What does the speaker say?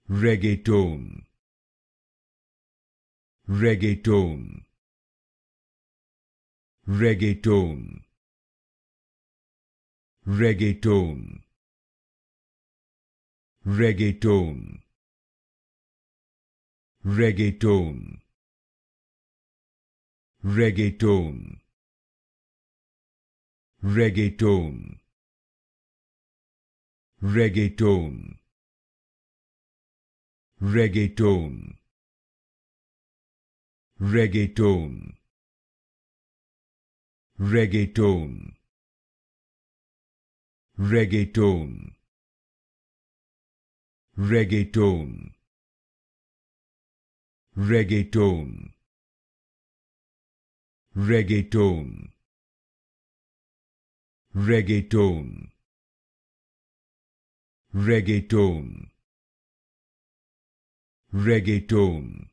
Reggaeton, Reggaeton, Reggaeton, Reggaeton, Reggaeton, Reggaeton, Reggaeton, Reggaeton, Reggaeton, Reggaeton, Reggaeton, Reggaeton, Reggaeton, Reggaeton, Reggaeton, Reggaeton, Reggaeton, Reggaeton, Reggaeton,